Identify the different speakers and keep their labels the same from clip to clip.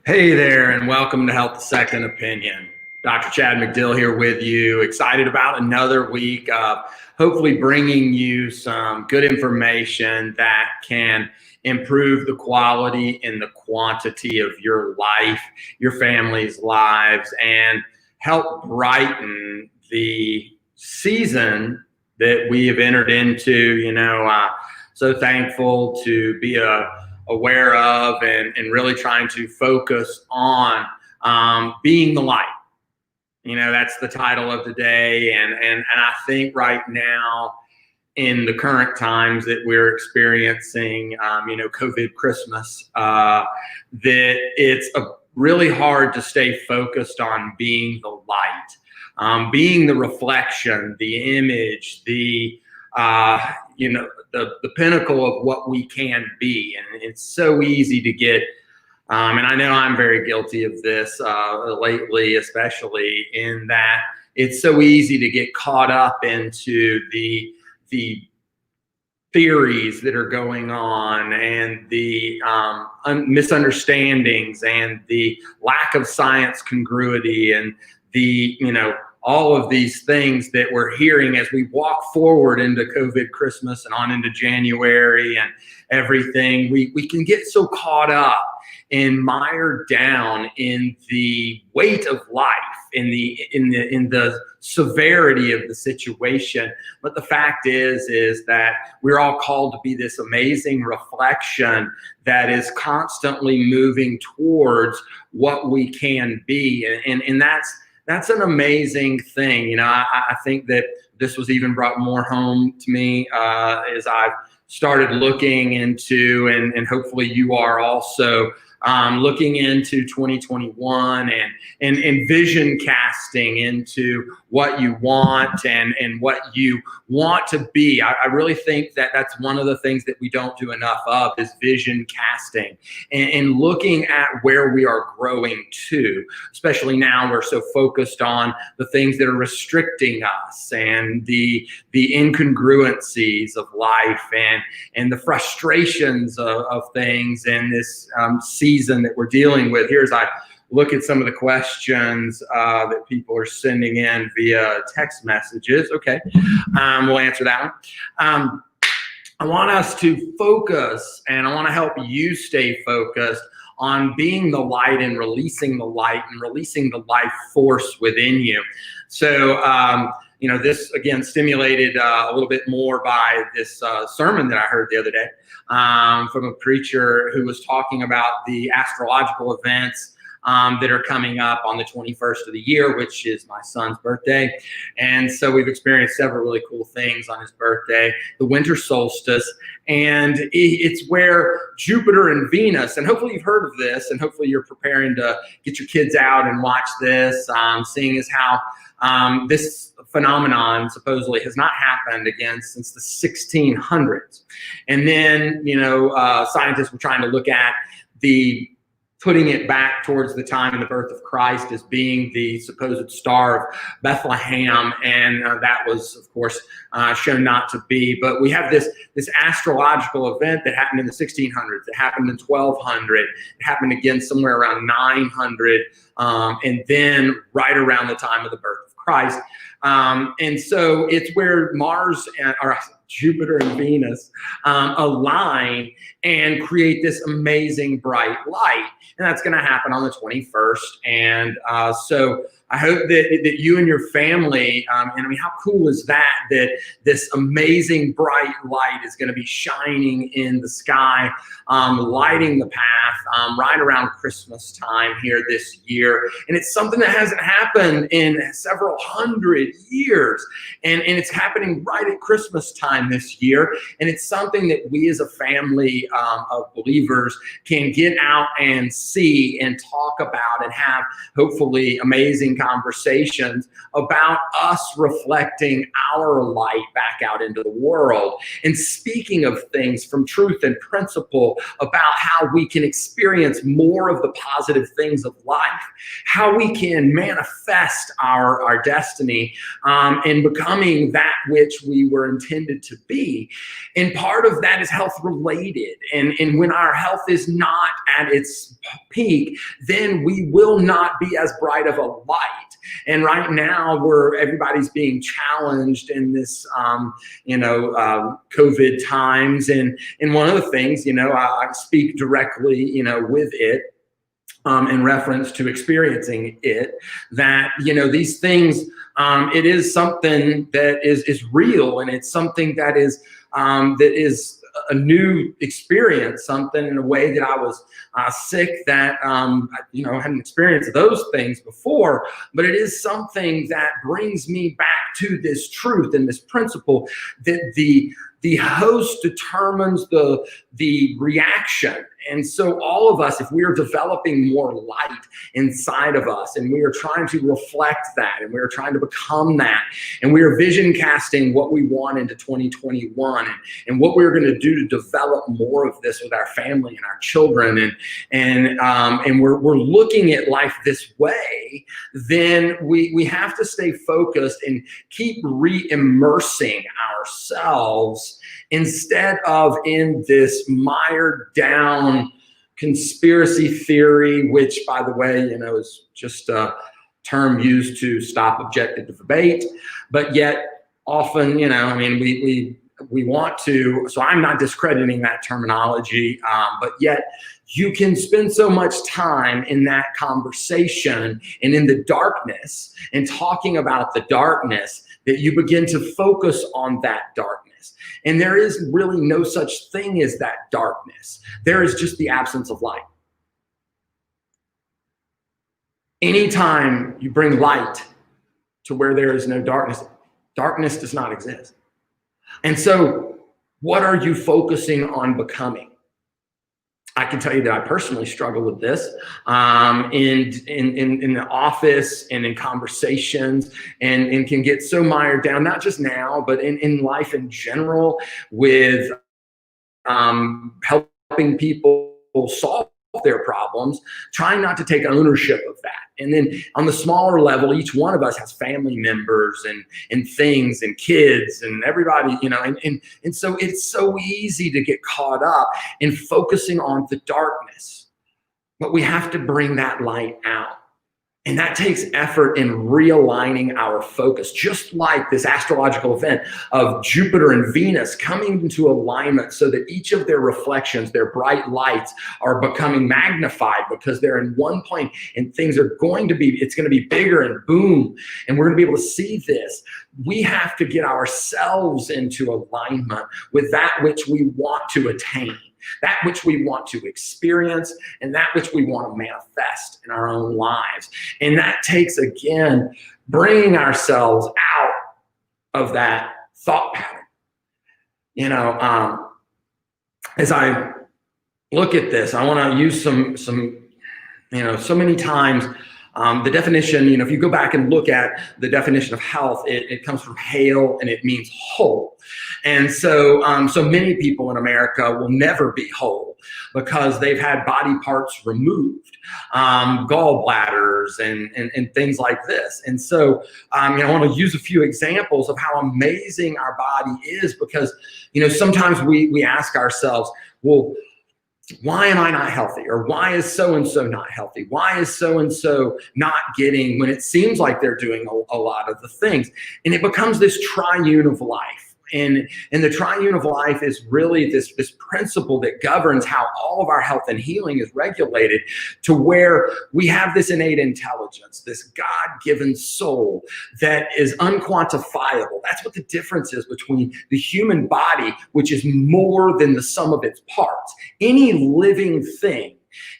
Speaker 1: Hey there, and welcome to Health Second Opinion. Dr. Chad McDill here with you. Excited about another week of hopefully bringing you some good information that can improve the quality and the quantity of your life, your family's lives, and help brighten the season that we have entered into. So thankful to be aware of and really trying to focus on being the light. That's the title of the day. And I think right now, in the current times that we're experiencing, COVID Christmas, that it's really hard to stay focused on being the light, being the reflection, the image, the pinnacle of what we can be. And it's so easy to get, and I know I'm very guilty of this lately, especially in that it's so easy to get caught up into the theories that are going on and the misunderstandings and the lack of science congruity and the, all of these things that we're hearing as we walk forward into COVID Christmas and on into January and everything. We can get so caught up and mired down in the weight of life, in the severity of the situation. But the fact is that we're all called to be this amazing reflection that is constantly moving towards what we can be. And that's an amazing thing. I think that this was even brought more home to me as I've started looking into, and hopefully you are also, looking into 2021 and vision casting into what you want and what you want to be. I really think that that's one of the things that we don't do enough of is vision casting and looking at where we are growing to, especially now we're so focused on the things that are restricting us and the incongruencies of life and the frustrations of things in this season that we're dealing with. Here's I look at some of the questions that people are sending in via text messages. Okay, we'll answer that one. I want us to focus, and I want to help you stay focused on being the light and releasing the light and releasing the life force within you. So, this again stimulated a little bit more by this sermon that I heard the other day from a preacher who was talking about the astrological events that are coming up on the 21st of the year, which is my son's birthday. And so we've experienced several really cool things on his birthday, the winter solstice, and it's where Jupiter and Venus, and hopefully you've heard of this, and hopefully you're preparing to get your kids out and watch this, seeing as how this phenomenon supposedly has not happened again since the 1600s. And then, scientists were trying to look at putting it back towards the time of the birth of Christ as being the supposed star of Bethlehem, and that was, of course, shown not to be. But we have this astrological event that happened in the 1600s, it happened in 1200, it happened again somewhere around 900, and then right around the time of the birth of Christ. And so it's where Jupiter and Venus align and create this amazing bright light. And that's going to happen on the 21st. And so I hope that you and your family, and I mean, how cool is that this amazing bright light is going to be shining in the sky, lighting the path right around Christmas time here this year. And it's something that hasn't happened in several hundred years. And it's happening right at Christmas time this year. And it's something that we as a family of believers can get out and see and talk about and have hopefully amazing conversations about us reflecting our light back out into the world and speaking of things from truth and principle about how we can experience experience more of the positive things of life, how we can manifest our destiny in becoming that which we were intended to be. And part of that is health related. And when our health is not at its peak, then we will not be as bright of a light. And right now, everybody's being challenged in this, COVID times. And one of the things, I speak directly, with it, in reference to experiencing it, that, these things, it is something that is real, and it's something that is a new experience, something in a way that I was sick, that hadn't experienced those things before, but it is something that brings me back to this truth and this principle that the host determines the reaction. And so all of us, if we are developing more light inside of us, and we are trying to reflect that, and we are trying to become that, and we are vision casting what we want into 2021, and what we're going to do to develop more of this with our family and our children, and we're looking at life this way, then we have to stay focused and keep re-immersing ourselves instead of in this mired down conspiracy theory, which, by the way, is just a term used to stop objective debate. But yet often, we want to, so I'm not discrediting that terminology, but yet you can spend so much time in that conversation and in the darkness and talking about the darkness that you begin to focus on that darkness. And there is really no such thing as that darkness. There is just the absence of light. Anytime you bring light to where there is no darkness, darkness does not exist. And so what are you focusing on becoming? I can tell you that I personally struggle with this in the office and in conversations, and can get so mired down, not just now, but in life in general, with helping people solve their problems, trying not to take ownership of that. And then on the smaller level, each one of us has family members and things and kids and everybody, and so it's so easy to get caught up in focusing on the darkness. But we have to bring that light out. And that takes effort in realigning our focus, just like this astrological event of Jupiter and Venus coming into alignment so that each of their reflections, their bright lights, are becoming magnified because they're in one plane, and things are it's going to be bigger and boom, and we're going to be able to see this. We have to get ourselves into alignment with that which we want to attain, that which we want to experience, and that which we want to manifest in our own lives. And that takes, again, bringing ourselves out of that thought pattern. As I look at this, I want to use some so many times, the definition, if you go back and look at the definition of health, it comes from Hale, and it means whole. And so many people in America will never be whole because they've had body parts removed, gallbladders and things like this. And so I want to use a few examples of how amazing our body is, because sometimes we ask ourselves, well, why am I not healthy? Or why is so-and-so not healthy? Why is so-and-so not getting, when it seems like they're doing a lot of the things? And it becomes this triune of life. And the triune of life is really this principle that governs how all of our health and healing is regulated, to where we have this innate intelligence, this God-given soul that is unquantifiable. That's what the difference is between the human body, which is more than the sum of its parts. Any living thing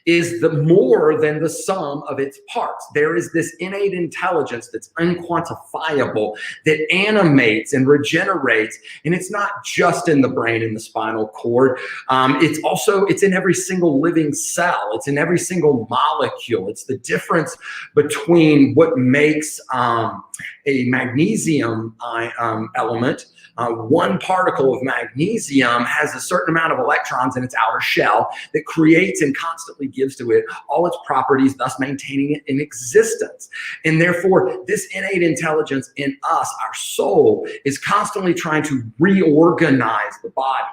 Speaker 1: is the more than the sum of its parts. There is this innate intelligence that's unquantifiable, that animates and regenerates. And it's not just in the brain and the spinal cord. It's in every single living cell. It's in every single molecule. It's the difference between what makes a magnesium element. One particle of magnesium has a certain amount of electrons in its outer shell that creates and constantly constantly gives to it all its properties, thus maintaining it in existence. And therefore, this innate intelligence in us, our soul, is constantly trying to reorganize the body.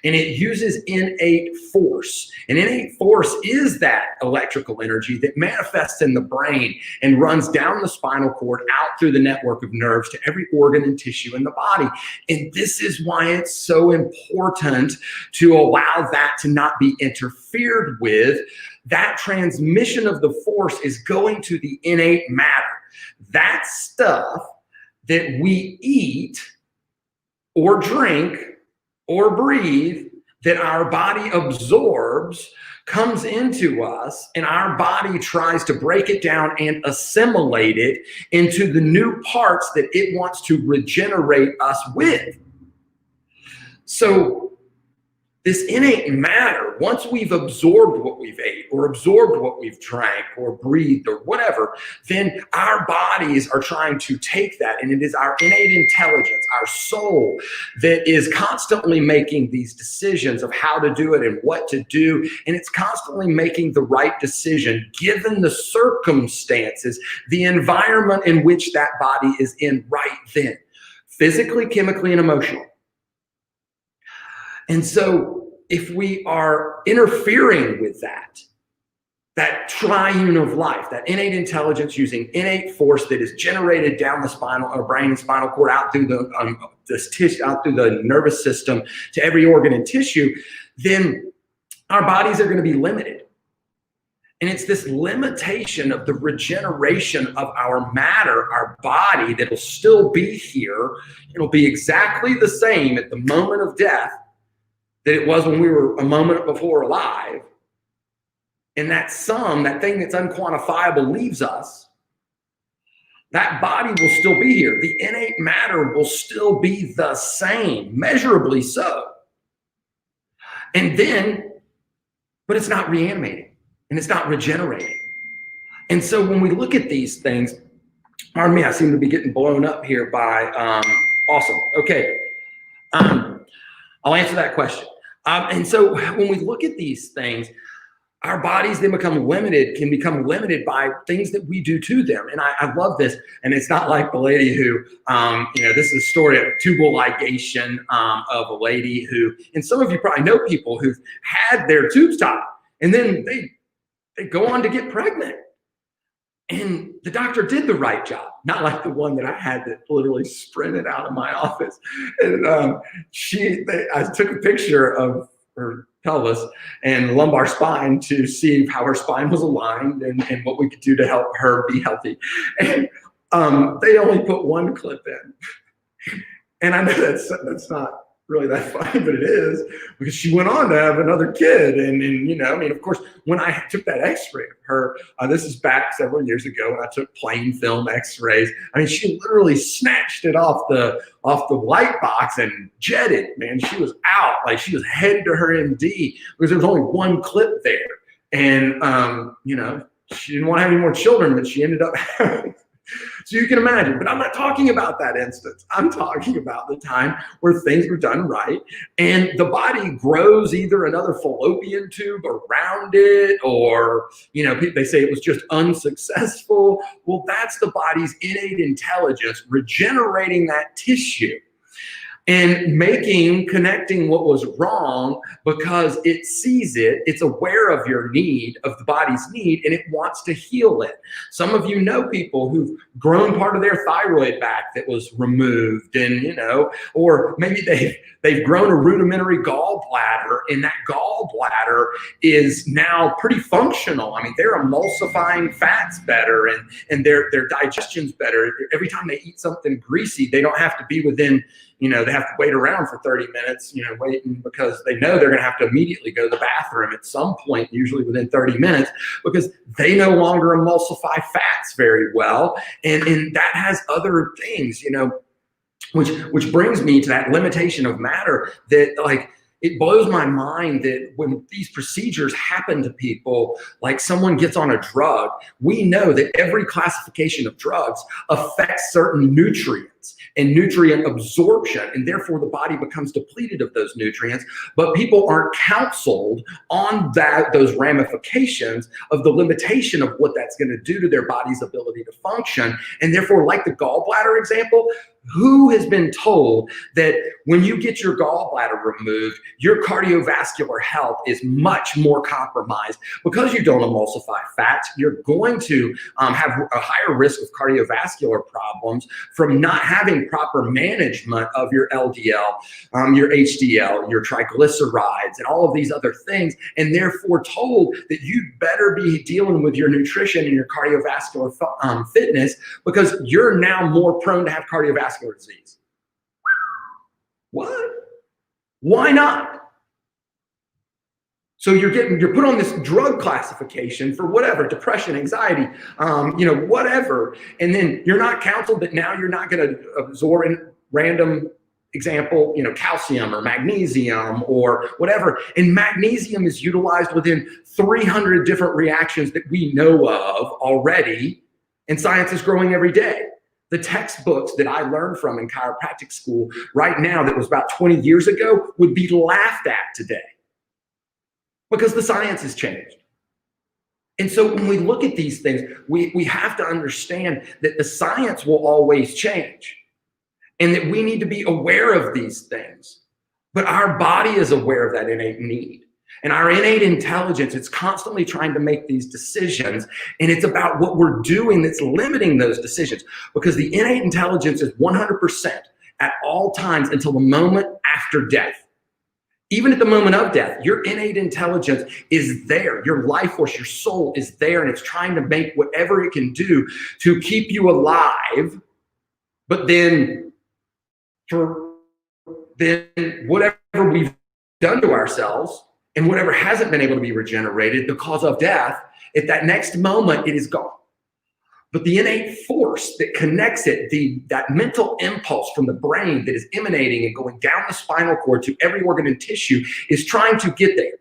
Speaker 1: And it uses innate force. And innate force is that electrical energy that manifests in the brain and runs down the spinal cord out through the network of nerves to every organ and tissue in the body. And this is why it's so important to allow that to not be interfered with. That transmission of the force is going to the innate matter. That stuff that we eat or drink or breathe, that our body absorbs, comes into us, and our body tries to break it down and assimilate it into the new parts that it wants to regenerate us with. So this innate matter, once we've absorbed what we've ate or absorbed what we've drank or breathed or whatever, then our bodies are trying to take that, and it is our innate intelligence, our soul, that is constantly making these decisions of how to do it and what to do, and it's constantly making the right decision given the circumstances, the environment in which that body is in right then, physically, chemically, and emotionally. And so if we are interfering with that triune of life, that innate intelligence using innate force that is generated down the spinal or brain and spinal cord out through out through the nervous system to every organ and tissue, then our bodies are going to be limited. And it's this limitation of the regeneration of our matter, our body, that'll still be here. It'll be exactly the same at the moment of death that it was when we were a moment before alive. And that sum, that thing that's unquantifiable, leaves us. That body will still be here. The innate matter will still be the same, measurably so. And then, but it's not reanimating and it's not regenerating. And so when we look at these things, pardon me, I seem to be getting blown up here by, awesome. Okay. I'll answer that question. And so when we look at these things, our bodies then can become limited by things that we do to them. And I love this. And it's not like the lady who, this is a story of tubal ligation of a lady who, and some of you probably know people who've had their tubes tied and then they go on to get pregnant. And the doctor did the right job, not like the one that I had that literally sprinted out of my office. And I took a picture of her pelvis and lumbar spine to see how her spine was aligned and what we could do to help her be healthy. And they only put one clip in. And I know that's not really that funny, but it is, because she went on to have another kid. And of course, when I took that x-ray of her, this is back several years ago when I took plain film x-rays. I mean, she literally snatched it off the light box and jetted, man. She was out, like she was headed to her MD because there was only one clip there. And, she didn't want to have any more children, but she ended up having. So you can imagine, but I'm not talking about that instance. I'm talking about the time where things were done right and the body grows either another fallopian tube around it or, they say it was just unsuccessful. Well, that's the body's innate intelligence regenerating that tissue and connecting what was wrong because it sees it, it's aware of your need, of the body's need, and it wants to heal it. Some of you know people who've grown part of their thyroid back that was removed and, or maybe they've grown a rudimentary gallbladder and that gallbladder is now pretty functional. I mean, they're emulsifying fats better and their digestion's better. Every time they eat something greasy, they don't have to be within, they have to wait around for 30 minutes, waiting because they know they're going to have to immediately go to the bathroom at some point, usually within 30 minutes, because they no longer emulsify fats very well. And that has other things, which brings me to that limitation of matter that it blows my mind that when these procedures happen to people, like someone gets on a drug, we know that every classification of drugs affects certain nutrients. nutrients and nutrient absorption, and therefore the body becomes depleted of those nutrients. But people aren't counseled on those ramifications of the limitation of what that's going to do to their body's ability to function. And therefore, like the gallbladder example, who has been told that when you get your gallbladder removed, your cardiovascular health is much more compromised? Because you don't emulsify fats, you're going to have a higher risk of cardiovascular problems from not having proper management of your LDL, your HDL, your triglycerides, and all of these other things, and therefore told that you better be dealing with your nutrition and your cardiovascular fitness, because you're now more prone to have cardiovascular disease. What? Why not? So you're put on this drug classification for whatever, depression, anxiety, whatever. And then you're not counseled that now you're not going to absorb, in random example, calcium or magnesium or whatever. And magnesium is utilized within 300 different reactions that we know of already. And science is growing every day. The textbooks that I learned from in chiropractic school right now, that was about 20 years ago, would be laughed at today, because the science has changed. And so when we look at these things, we have to understand that the science will always change, and that we need to be aware of these things. But our body is aware of that innate need. And our innate intelligence, it's constantly trying to make these decisions. And it's about what we're doing that's limiting those decisions. Because the innate intelligence is 100% at all times until the moment after death. Even at the moment of death, your innate intelligence is there. Your life force, your soul is there, and it's trying to make whatever it can do to keep you alive. But then whatever we've done to ourselves, and whatever hasn't been able to be regenerated, the cause of death, at that next moment, it is gone. But the innate force that connects it, that mental impulse from the brain that is emanating and going down the spinal cord to every organ and tissue, is trying to get there.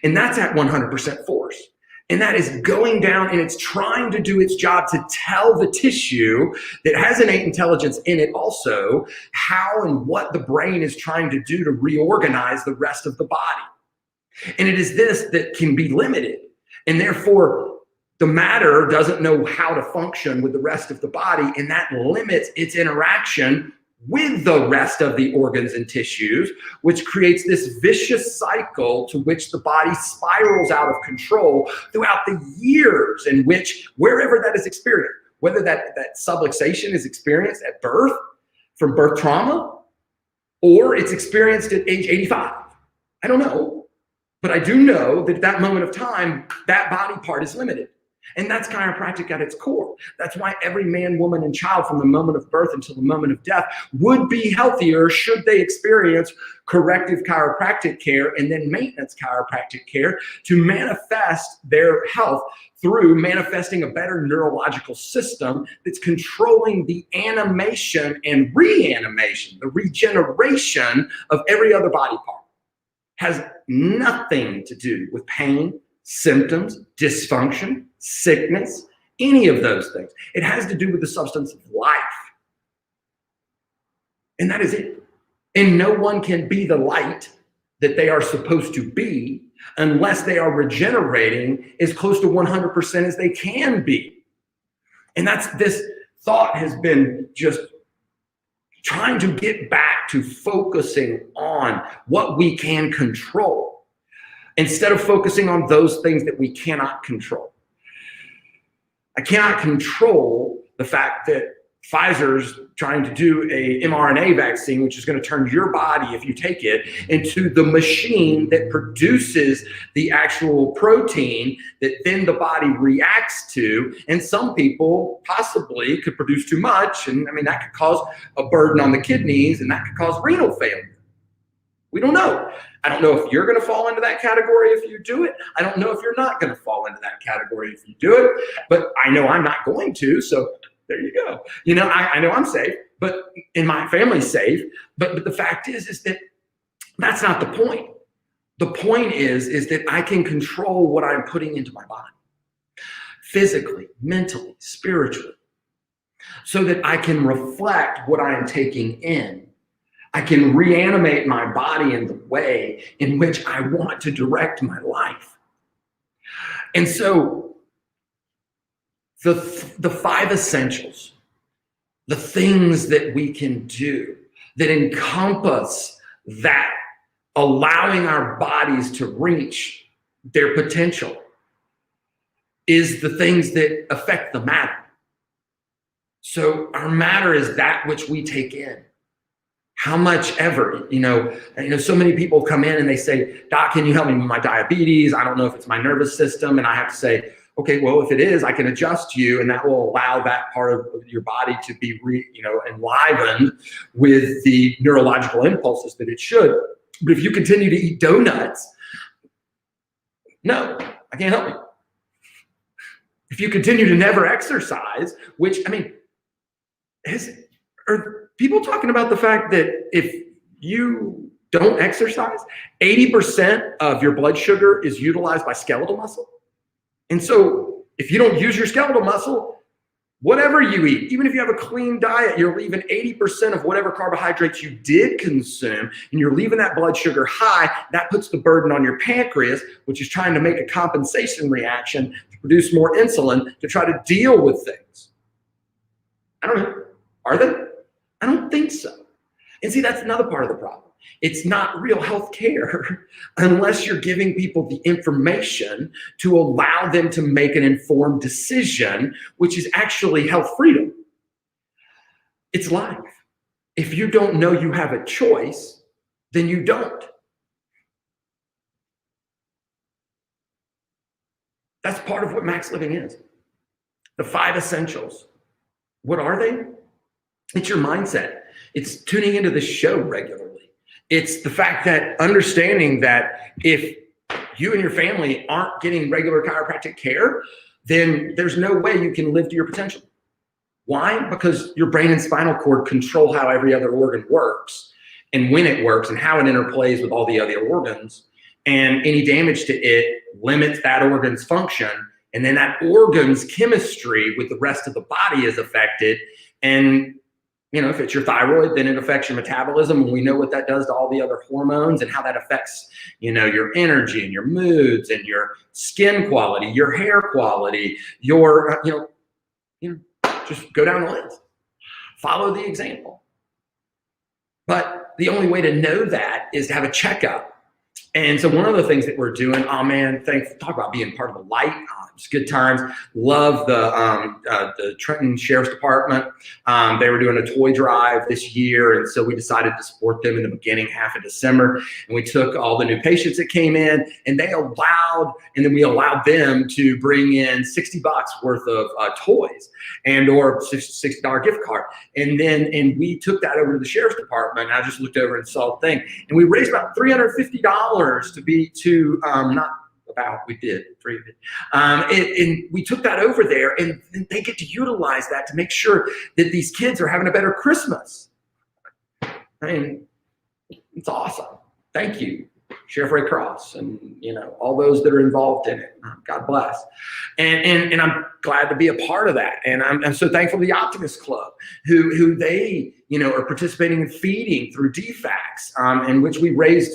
Speaker 1: And that's at 100% force. And that is going down, and it's trying to do its job to tell the tissue that has innate intelligence in it also how and what the brain is trying to do to reorganize the rest of the body. And it is this that can be limited. And therefore, the matter doesn't know how to function with the rest of the body, and that limits its interaction with the rest of the organs and tissues, which creates this vicious cycle to which the body spirals out of control throughout the years in which, wherever that is experienced, whether that subluxation is experienced at birth from birth trauma, or it's experienced at age 85. I don't know. But I do know that at that moment of time, that body part is limited. And that's chiropractic at its core. That's why every man, woman, and child from the moment of birth until the moment of death would be healthier should they experience corrective chiropractic care and then maintenance chiropractic care to manifest their health through manifesting a better neurological system that's controlling the animation and reanimation, the regeneration of every other body part. Has nothing to do with pain, symptoms, dysfunction, sickness, any of those things. It has to do with the substance of life. And that is it. And no one can be the light that they are supposed to be unless they are regenerating as close to 100% as they can be. And this thought has been just trying to get back to focusing on what we can control instead of focusing on those things that we cannot control. I cannot control the fact that Pfizer's trying to do a mRNA vaccine, which is going to turn your body, if you take it, into the machine that produces the actual protein that then the body reacts to. And some people possibly could produce too much. And I mean, that could cause a burden on the kidneys, and that could cause renal failure. We don't know. I don't know if you're going to fall into that category if you do it. I don't know if you're not going to fall into that category if you do it. But I know I'm not going to. So there you go. I know I'm safe, and my family's safe. But the fact is that that's not the point. The point is that I can control what I'm putting into my body, physically, mentally, spiritually. so that I can reflect what I am taking in. I can reanimate my body in the way in which I want to direct my life. And so the 5 essentials, the things that we can do that encompass that, allowing our bodies to reach their potential, is the things that affect the matter. So our matter is that which we take in. How much ever, so many people come in and they say, Doc, can you help me with my diabetes? I don't know if it's my nervous system. And I have to say, okay, well, if it is, I can adjust you, and that will allow that part of your body to be enlivened with the neurological impulses that it should. But if you continue to eat donuts, no, I can't help you. If you continue to never exercise, which, are people talking about the fact that if you don't exercise, 80% of your blood sugar is utilized by skeletal muscle? And so if you don't use your skeletal muscle, whatever you eat, even if you have a clean diet, you're leaving 80% of whatever carbohydrates you did consume, and you're leaving that blood sugar high. That puts the burden on your pancreas, which is trying to make a compensation reaction to produce more insulin to try to deal with things. I don't know. Are they? I don't think so. And see, that's another part of the problem. It's not real health care unless you're giving people the information to allow them to make an informed decision, which is actually health freedom. It's life. If you don't know you have a choice, then you don't. That's part of what max living is. The 5 essentials. What are they? It's your mindset. It's tuning into the show regularly. It's the fact that understanding that if you and your family aren't getting regular chiropractic care, then there's no way you can live to your potential. Why? Because your brain and spinal cord control how every other organ works and when it works and how it interplays with all the other organs. And any damage to it limits that organ's function. And then that organ's chemistry with the rest of the body is affected. And if it's your thyroid, then it affects your metabolism. And we know what that does to all the other hormones and how that affects, your energy and your moods and your skin quality, your hair quality, your, just go down the list. Follow the example. But the only way to know that is to have a checkup. And so one of the things that we're doing, talk about being part of the light. It's good times. Love the Trenton Sheriff's Department. They were doing a toy drive this year, and so we decided to support them in the beginning half of December. And we took all the new patients that came in, and we allowed them to bring in $60 worth of toys or $60 gift card. And we took that over to the Sheriff's Department. And I just looked over and saw the thing, and we raised about $350 and we took that over there, and they get to utilize that to make sure that these kids are having a better Christmas. It's awesome. Thank you, Sheriff Ray Cross, and all those that are involved in it. God bless. And I'm glad to be a part of that. And I'm so thankful to the Optimist Club, who they are participating in feeding through DFACS, in which we raised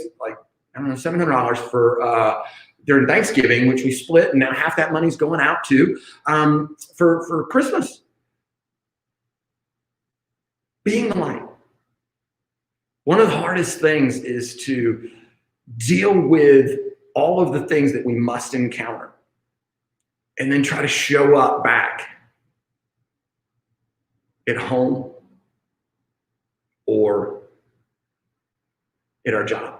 Speaker 1: $700 for during Thanksgiving, which we split, and now half that money's going out to for Christmas. Being the light. One of the hardest things is to deal with all of the things that we must encounter and then try to show up back at home or at our job,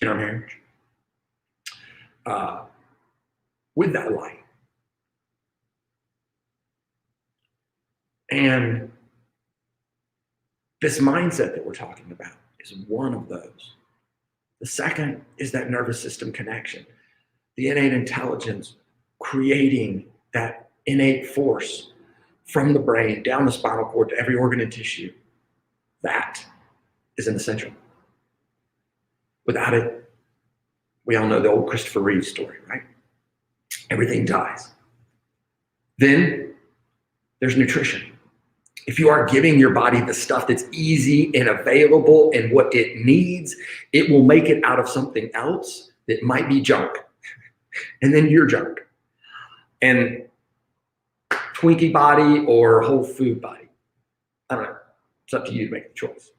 Speaker 1: in our marriage, with that light. And this mindset that we're talking about is one of those. The second is that nervous system connection, the innate intelligence, creating that innate force from the brain down the spinal cord to every organ and tissue. That is an essential. Without it, we all know the old Christopher Reeve story, right? Everything dies. Then there's nutrition. If you are giving your body the stuff that's easy and available and what it needs, it will make it out of something else that might be junk. And then you're junk. And Twinkie body or whole food body, I don't know. It's up to you to make the choice.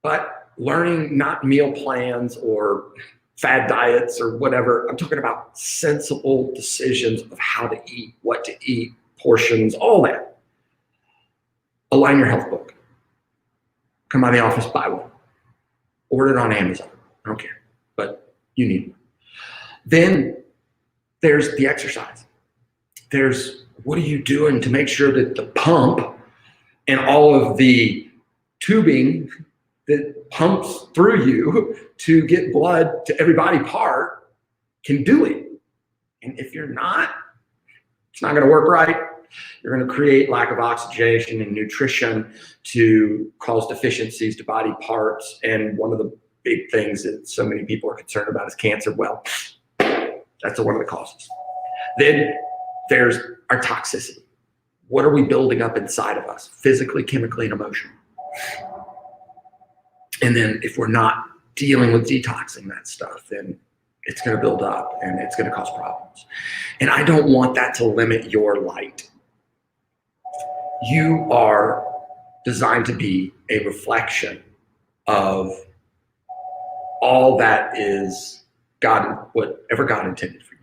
Speaker 1: But learning not meal plans or fad diets or whatever, I'm talking about sensible decisions of how to eat, what to eat, portions, all that. Align your health book. Come by the office, buy one. Order it on Amazon. I don't care, but you need one. Then there's the exercise. There's what are you doing to make sure that the pump and all of the tubing that pumps through you to get blood to every body part can do it. And if you're not, it's not going to work right. You're going to create lack of oxygenation and nutrition to cause deficiencies to body parts. And one of the big things that so many people are concerned about is cancer. Well, that's one of the causes. Then there's our toxicity. What are we building up inside of us, physically, chemically, and emotionally? And then if we're not dealing with detoxing that stuff, then it's going to build up and it's going to cause problems. And I don't want that to limit your light. You are designed to be a reflection of all that is God, whatever God intended for you.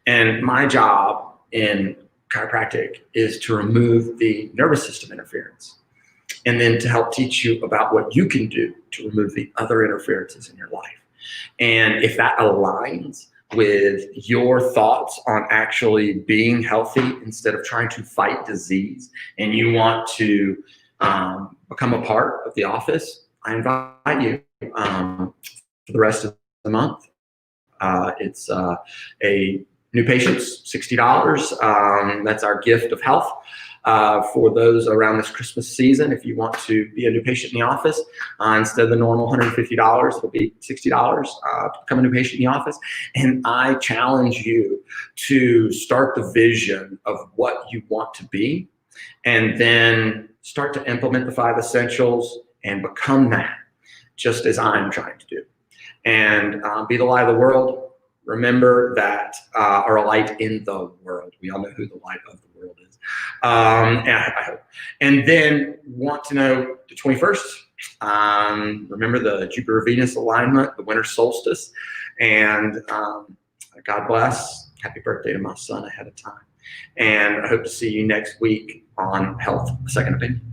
Speaker 1: And my job in chiropractic is to remove the nervous system interference and then to help teach you about what you can do to remove the other interferences in your life. And if that aligns with your thoughts on actually being healthy instead of trying to fight disease, and you want to become a part of the office, I invite you for the rest of the month. It's a new patients, $60. That's our gift of health for those around this Christmas season. If you want to be a new patient in the office, instead of the normal $150, it'll be $60 to become a new patient in the office. And I challenge you to start the vision of what you want to be, and then start to implement the 5 essentials and become that, just as I'm trying to do. And be the light of the world. Remember that, or a light in the world. We all know who the light of the world is. And I hope. And then want to know the 21st. Remember the Jupiter-Venus alignment, the winter solstice. And God bless. Happy birthday to my son ahead of time. And I hope to see you next week on Health, a Second Opinion.